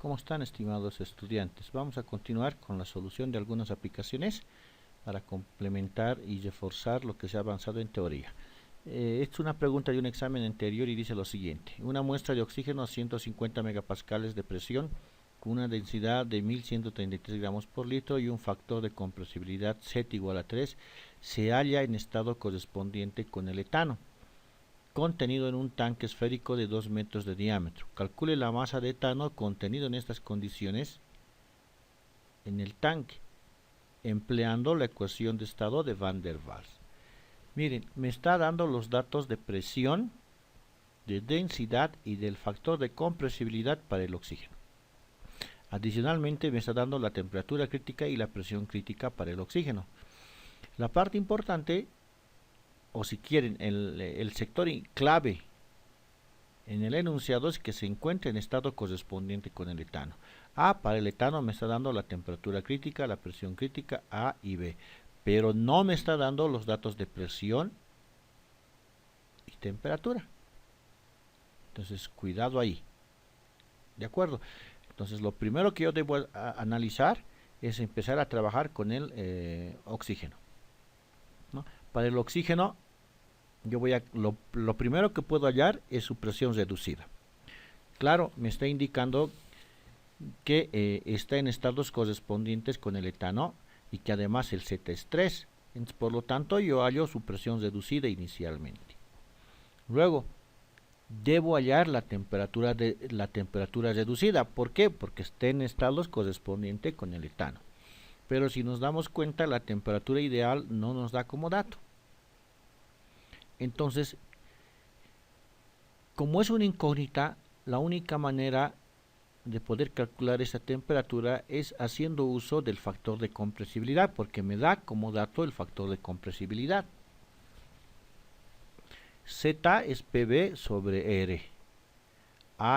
¿Cómo están, estimados estudiantes? Vamos a continuar con la solución de algunas aplicaciones para complementar y reforzar lo que se ha avanzado en teoría. Esta es una pregunta de un examen anterior y dice lo siguiente: una muestra de oxígeno a 150 megapascales de presión con una densidad de 1133 gramos por litro y un factor de compresibilidad Z igual a 3 se halla en estado correspondiente con el etano, contenido en un tanque esférico de 2 metros de diámetro. Calcule la masa de etano contenido en estas condiciones en el tanque, empleando la ecuación de estado de Van der Waals. Miren, me está dando los datos de presión, de densidad y del factor de compresibilidad para el oxígeno. Adicionalmente me está dando la temperatura crítica y la presión crítica para el oxígeno. La parte importante, o si quieren, el sector clave en el enunciado es que se encuentra en estado correspondiente con el etano. Para el etano me está dando la temperatura crítica, la presión crítica A y B, pero no me está dando los datos de presión y temperatura. Entonces, cuidado ahí. ¿De acuerdo? Entonces, lo primero que yo debo analizar es empezar a trabajar con el oxígeno, ¿no? Para el oxígeno, yo voy a lo primero que puedo hallar es su presión reducida. Claro, me está indicando que está en estados correspondientes con el etano y que además el Z es 3. Entonces, por lo tanto, yo hallo su presión reducida inicialmente. Luego, debo hallar la temperatura reducida. ¿Por qué? Porque está en estados correspondientes con el etano. Pero si nos damos cuenta, la temperatura ideal no nos da como dato. Entonces, como es una incógnita, la única manera de poder calcular esa temperatura es haciendo uso del factor de compresibilidad, porque me da como dato el factor de compresibilidad. Z es PV sobre R.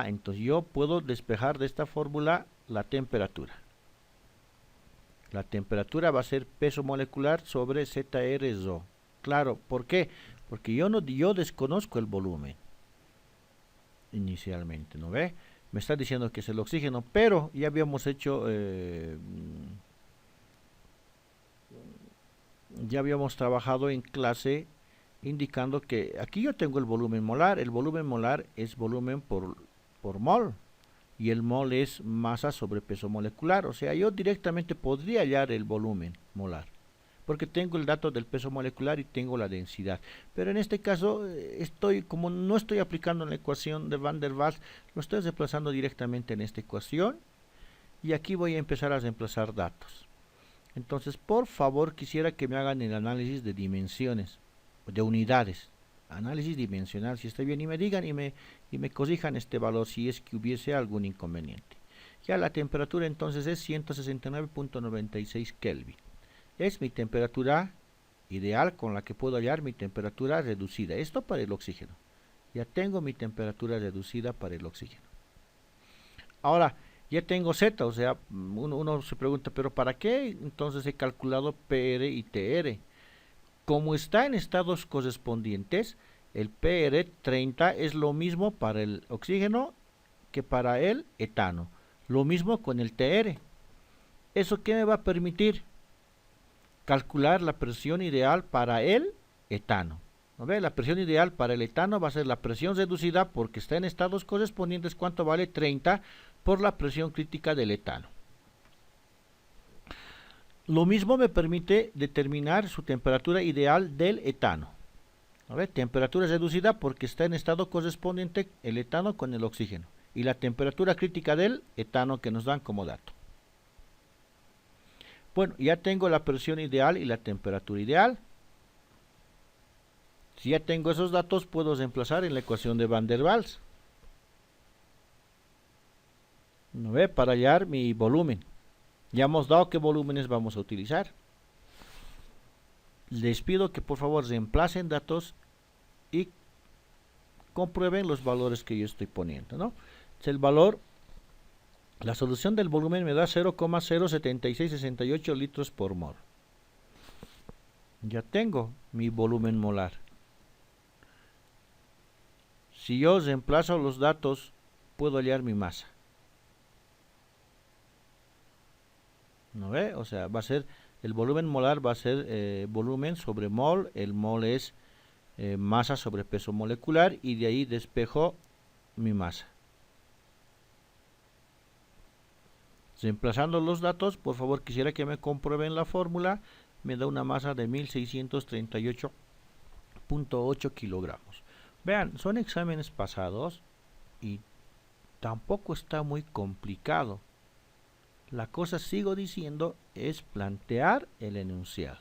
Entonces yo puedo despejar de esta fórmula la temperatura. La temperatura va a ser peso molecular sobre ZR Rho. Claro, ¿por qué? Porque yo desconozco el volumen inicialmente, ¿no ve? Me está diciendo que es el oxígeno, pero ya habíamos hecho, ya habíamos trabajado en clase indicando que aquí yo tengo el volumen molar es volumen por mol, y el mol es masa sobre peso molecular, o sea, yo directamente podría hallar el volumen molar, porque tengo el dato del peso molecular y tengo la densidad. Pero en este caso, como no estoy aplicando la ecuación de Van der Waals, lo estoy reemplazando directamente en esta ecuación, y aquí voy a empezar a reemplazar datos. Entonces, por favor, quisiera que me hagan el análisis de dimensiones, de unidades, análisis dimensional, si está bien, y me digan y me corrijan este valor si es que hubiese algún inconveniente. Ya la temperatura entonces es 169.96 Kelvin. Es mi temperatura ideal con la que puedo hallar mi temperatura reducida. Esto para el oxígeno. Ya tengo mi temperatura reducida para el oxígeno. Ahora, ya tengo Z, o sea, uno se pregunta, ¿pero para qué? Entonces he calculado PR y TR. Como está en estados correspondientes, el PR 30 es lo mismo para el oxígeno que para el etano. Lo mismo con el TR. ¿Eso qué me va a permitir? Calcular la presión ideal para el etano. ¿No ve? La presión ideal para el etano va a ser la presión reducida porque está en estados correspondientes. ¿Cuánto vale? 30 por la presión crítica del etano. Lo mismo me permite determinar su temperatura ideal del etano. ¿No ve? Temperatura reducida porque está en estado correspondiente el etano con el oxígeno. Y la temperatura crítica del etano que nos dan como dato. Bueno, ya tengo la presión ideal y la temperatura ideal. Si ya tengo esos datos, puedo reemplazar en la ecuación de Van der Waals, ¿no ve? Para hallar mi volumen. Ya hemos dado qué volúmenes vamos a utilizar. Les pido que por favor reemplacen datos y comprueben los valores que yo estoy poniendo, ¿no? El valor, la solución del volumen me da 0,07668 litros por mol. Ya tengo mi volumen molar. Si yo reemplazo los datos, puedo hallar mi masa. ¿No ve? O sea, va a ser, el volumen molar va a ser volumen sobre mol, el mol es masa sobre peso molecular y de ahí despejo mi masa. Reemplazando los datos, por favor quisiera que me comprueben la fórmula, me da una masa de 1638.8 kilogramos. Vean, son exámenes pasados y tampoco está muy complicado. La cosa, sigo diciendo, es plantear el enunciado.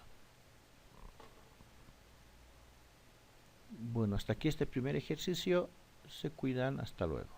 Bueno, hasta aquí este primer ejercicio. Se cuidan, hasta luego.